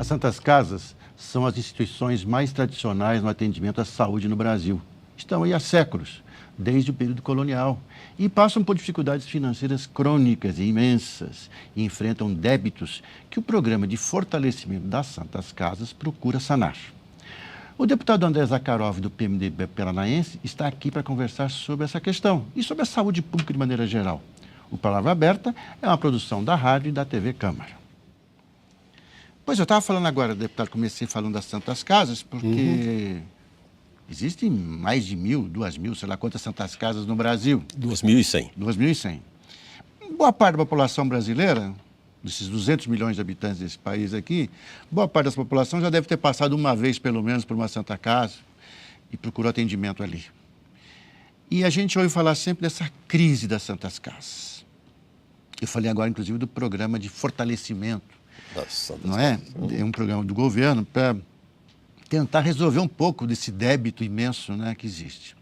Santas Casas são as instituições mais tradicionais no atendimento à saúde no Brasil. Estão aí há séculos, desde o período colonial, e passam por dificuldades financeiras crônicas e imensas e enfrentam débitos que o programa de fortalecimento das Santas Casas procura sanar. O deputado André Zakharov, do PMDB paranaense, está aqui para conversar sobre essa questão e sobre a saúde pública de maneira geral. O Palavra Aberta é uma produção da rádio e da TV Câmara. Pois eu estava falando agora, deputado, comecei falando das Santas Casas, porque existem mais de 1.000, 2.000, sei lá quantas Santas Casas no Brasil. 2.100. 2.100. Boa parte da população brasileira, desses 200 milhões de habitantes desse país aqui, boa parte dessa população já deve ter passado uma vez, pelo menos, por uma Santa Casa e procurou atendimento ali. E a gente ouve falar sempre dessa crise das Santas Casas. Eu falei agora, inclusive, do programa de fortalecimento. Não é? É um programa do governo para tentar resolver um pouco desse débito imenso, né, que existe.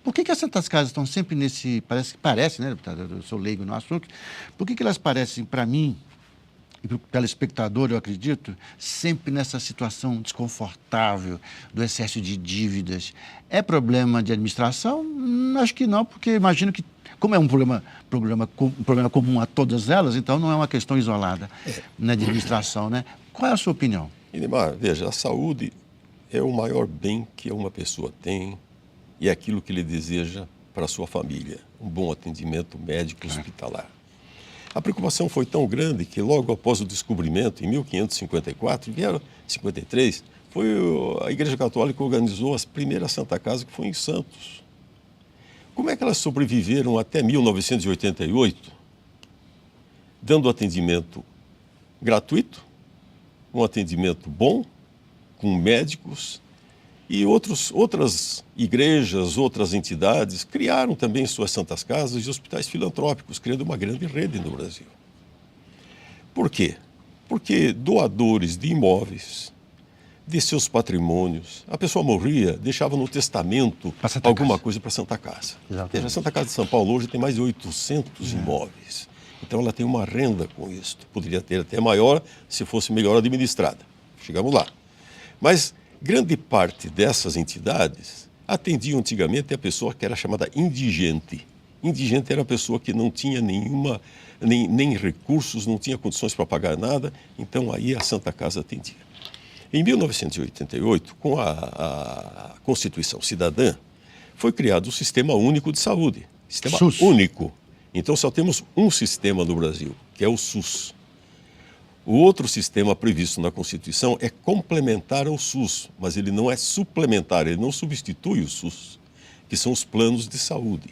Por que as Santas Casas estão sempre nesse... Parece, né, deputado? Eu sou leigo no assunto. Por que elas parecem, para mim, e para o telespectador, eu acredito, sempre nessa situação desconfortável do excesso de dívidas? É problema de administração? Acho que não, porque imagino que, como é um problema comum a todas elas, então não é uma questão isolada, né, de administração, né? Qual é a sua opinião? Linimar, veja, a saúde é o maior bem que uma pessoa tem e é aquilo que ele deseja para a sua família, um bom atendimento médico hospitalar. A preocupação foi tão grande que logo após o descobrimento, em 1554, 53, foi a Igreja Católica que organizou as primeiras Santa Casa, que foi em Santos. Como é que elas sobreviveram até 1988, dando atendimento gratuito, um atendimento bom, com médicos, e outras igrejas, outras entidades criaram também suas Santas Casas e hospitais filantrópicos, criando uma grande rede no Brasil. Por quê? Porque doadores de imóveis, de seus patrimônios, a pessoa morria, deixava no testamento alguma coisa para a Santa Casa. Veja, a Santa Casa de São Paulo hoje tem mais de 800 imóveis. Então ela tem uma renda com isso. Poderia ter até maior se fosse melhor administrada. Chegamos lá. Mas grande parte dessas entidades atendiam antigamente a pessoa que era chamada indigente. Indigente era a pessoa que não tinha nem recursos, não tinha condições para pagar nada, então aí a Santa Casa atendia. Em 1988, com a Constituição Cidadã, foi criado o Sistema Único de Saúde. Sistema SUS. Único. Então só temos um sistema no Brasil, que é o SUS. O outro sistema previsto na Constituição é complementar ao SUS, mas ele não é suplementar, ele não substitui o SUS, que são os planos de saúde.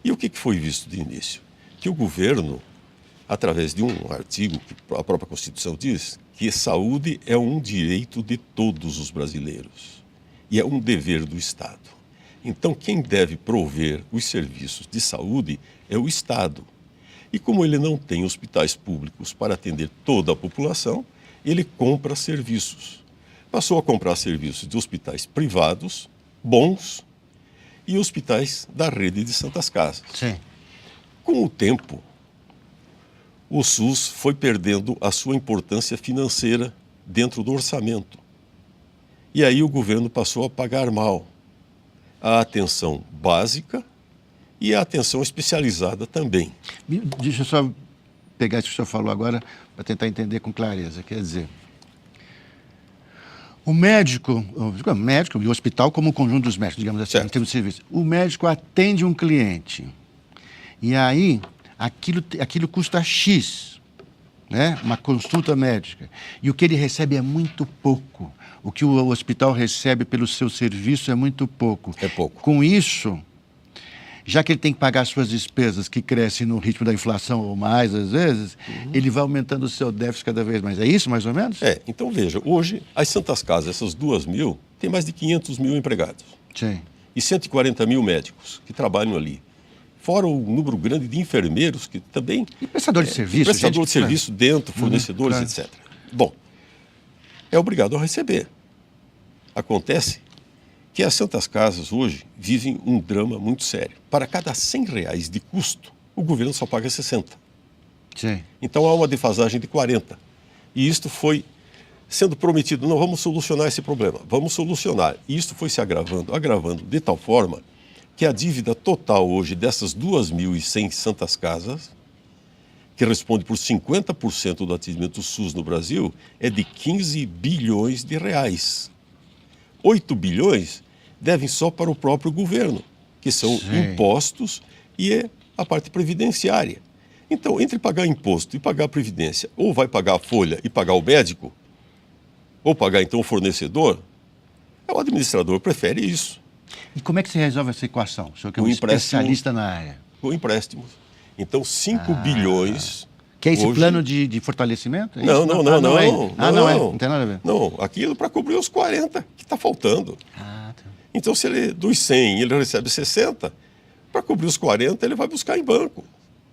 E o que foi visto de início? Que o governo, através de um artigo que a própria Constituição diz, que saúde é um direito de todos os brasileiros e é um dever do Estado. Então, quem deve prover os serviços de saúde é o Estado. E como ele não tem hospitais públicos para atender toda a população, ele compra serviços. Passou a comprar serviços de hospitais privados, bons, e hospitais da rede de Santas Casas. Sim. Com o tempo, o SUS foi perdendo a sua importância financeira dentro do orçamento. E aí o governo passou a pagar mal a atenção básica e a atenção especializada também. Deixa eu só pegar isso que o senhor falou agora para tentar entender com clareza. Quer dizer, o médico e o hospital como um conjunto dos médicos, digamos assim, em termos de serviço. O médico atende um cliente e aí aquilo custa X, né? Uma consulta médica. E o que ele recebe é muito pouco. O que o hospital recebe pelo seu serviço é muito pouco. É pouco. Com isso, já que ele tem que pagar suas despesas, que crescem no ritmo da inflação ou mais, às vezes, ele vai aumentando o seu déficit cada vez mais. É isso, mais ou menos? É, então veja, hoje as Santas Casas, essas 2.000, tem mais de 500 mil empregados. Sim. E 140 mil médicos que trabalham ali. Fora o número grande de enfermeiros que também... E prestador de serviço. Prestador de serviço dentro, fornecedores, claro. etc. Bom, é obrigado a receber. Acontece que as Santas Casas hoje vivem um drama muito sério. Para cada R$100 de custo, o governo só paga 60. Sim. Então há uma defasagem de 40. E isto foi sendo prometido, não, vamos solucionar esse problema, vamos solucionar. E isto foi se agravando de tal forma que a dívida total hoje dessas 2.100 santas casas, que responde por 50% do atendimento SUS no Brasil, é de 15 bilhões de reais. 8 bilhões devem só para o próprio governo, que são impostos e a parte previdenciária. Então, entre pagar imposto e pagar a previdência, ou vai pagar a folha e pagar o médico, ou pagar então o fornecedor, o administrador prefere isso. E como é que você resolve essa equação? O senhor que é um especialista na área. Com empréstimos. Então, 5 bilhões... Que é esse plano de fortalecimento? É não, isso? não, não, não, é. não tem nada a ver. Não, aquilo para cobrir os 40 que está faltando. Tá. Então, se ele, dos 100, ele recebe 60, para cobrir os 40, ele vai buscar em banco.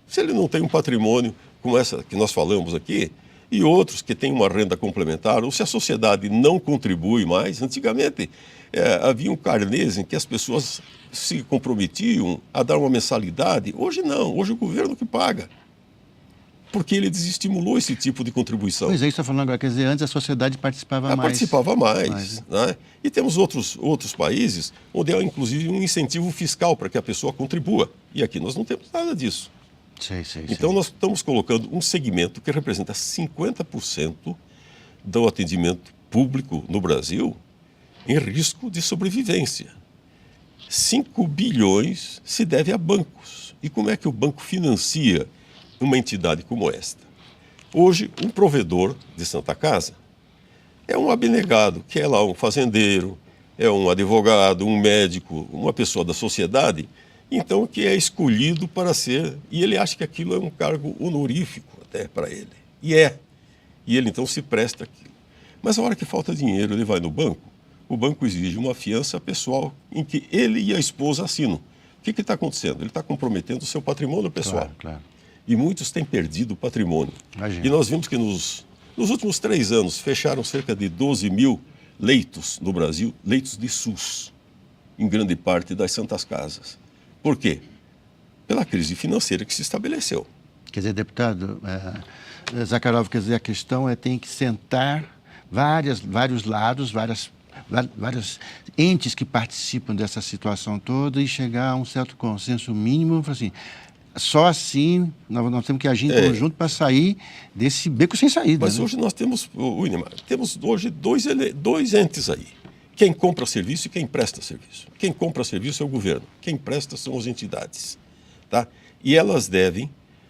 Se ele não tem um patrimônio como essa que nós falamos aqui, e outros que têm uma renda complementar, ou se a sociedade não contribui mais, antigamente havia carnês em que as pessoas se comprometiam a dar uma mensalidade. Hoje não, hoje o governo que paga. Porque ele desestimulou esse tipo de contribuição. Pois é, isso está falando agora, quer dizer, antes a sociedade participava mais. Participava mais. Né? E temos outros países onde há, inclusive, um incentivo fiscal para que a pessoa contribua. E aqui nós não temos nada disso. Então, nós estamos colocando um segmento que representa 50% do atendimento público no Brasil em risco de sobrevivência. 5 bilhões se deve a bancos. E como é que o banco financia uma entidade como esta? Hoje, um provedor de Santa Casa é um abnegado, que é lá um fazendeiro, é um advogado, um médico, uma pessoa da sociedade, então que é escolhido para ser, e ele acha que aquilo é um cargo honorífico até para ele. E ele então se presta aquilo. Mas a hora que falta dinheiro, ele vai no banco, o banco exige uma fiança pessoal em que ele e a esposa assinam. O que está acontecendo? Ele está comprometendo o seu patrimônio pessoal. Claro. E muitos têm perdido o patrimônio. Imagina. E nós vimos que nos últimos 3 anos fecharam cerca de 12 mil leitos no Brasil, leitos de SUS, em grande parte das santas casas. Por quê? Pela crise financeira que se estabeleceu. Quer dizer, deputado Zakharov, quer dizer, a questão tem que sentar vários lados, vários entes que participam dessa situação toda e chegar a um certo consenso mínimo, assim, só assim nós temos que agir em conjunto para sair desse beco sem saída. Mas hoje nós temos, Winnemar, temos hoje dois entes aí. Quem compra serviço e quem presta serviço. Quem compra serviço é o governo, quem presta são as entidades. Tá? E elas devem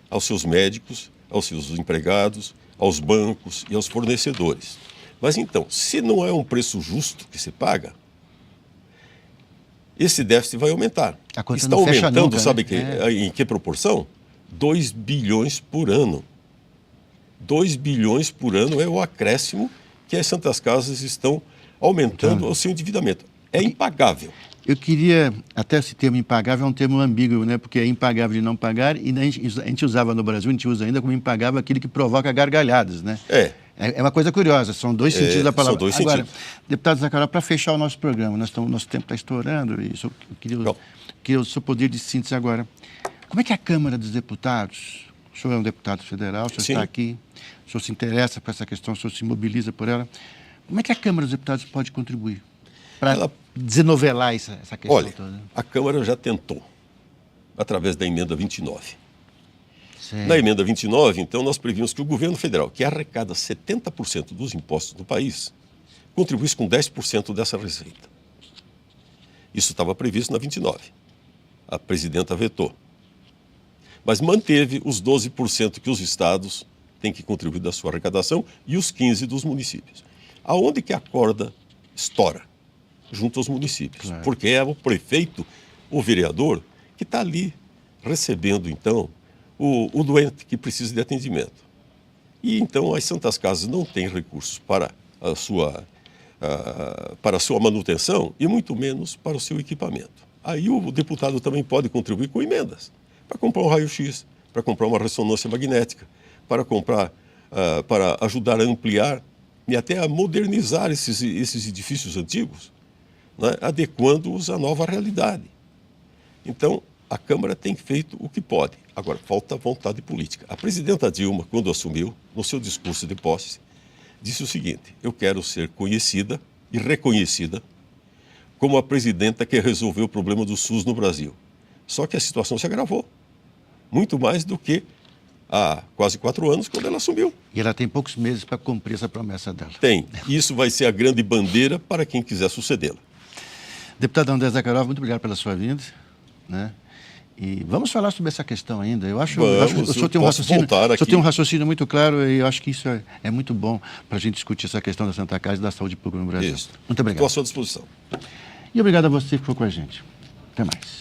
aos seus médicos, aos seus empregados, aos bancos e aos fornecedores. Mas então, se não é um preço justo que se paga, esse déficit vai aumentar. A conta está não fecha aumentando, nunca, sabe né? Em que proporção? 2 bilhões por ano. 2 bilhões por ano é o acréscimo que as santas casas estão aumentando o seu endividamento. É impagável. Eu queria, até esse termo impagável é um termo ambíguo, né? Porque é impagável de não pagar e a gente usava no Brasil, a gente usa ainda como impagável aquilo que provoca gargalhadas, né? É uma coisa curiosa, são dois sentidos da palavra. São dois Agora, sentidos. deputado Zakharov, para fechar o nosso programa, nosso tempo está estourando e eu queria o seu poder de síntese agora. Como é que a Câmara dos Deputados, o senhor é um deputado federal, o senhor está aqui, o senhor se interessa por essa questão, o senhor se mobiliza por ela, como é que a Câmara dos Deputados pode contribuir para desenovelar essa questão toda? A Câmara já tentou, através da emenda 29. Certo. Na emenda 29, então, nós previmos que o governo federal, que arrecada 70% dos impostos do país, contribuísse com 10% dessa receita. Isso estava previsto na 29. A presidenta vetou. Mas manteve os 12% que os estados têm que contribuir da sua arrecadação e os 15% dos municípios. Aonde que a corda estoura? Junto aos municípios. Claro. Porque é o prefeito, o vereador, que está ali recebendo, então, o doente que precisa de atendimento. E, então, as santas casas não têm recursos para a sua manutenção e muito menos para o seu equipamento. Aí o deputado também pode contribuir com emendas para comprar um raio-x, para comprar uma ressonância magnética, para comprar, para ajudar a ampliar e até a modernizar esses edifícios antigos, né, adequando-os à nova realidade. Então, a Câmara tem feito o que pode. Agora, falta vontade política. A presidenta Dilma, quando assumiu, no seu discurso de posse, disse o seguinte: eu quero ser conhecida e reconhecida como a presidenta que resolveu o problema do SUS no Brasil. Só que a situação se agravou, muito mais do que há quase 4 anos, quando ela assumiu. E ela tem poucos meses para cumprir essa promessa dela. Tem. Isso vai ser a grande bandeira para quem quiser sucedê-la. Deputado André Zakharov, muito obrigado pela sua vinda, né? E vamos falar sobre essa questão ainda. Eu acho que o senhor tem um raciocínio muito claro e eu acho que isso é muito bom para a gente discutir essa questão da Santa Casa e da saúde pública no Brasil. Isso. Muito obrigado. Estou à sua disposição. E obrigado a você que ficou com a gente. Até mais.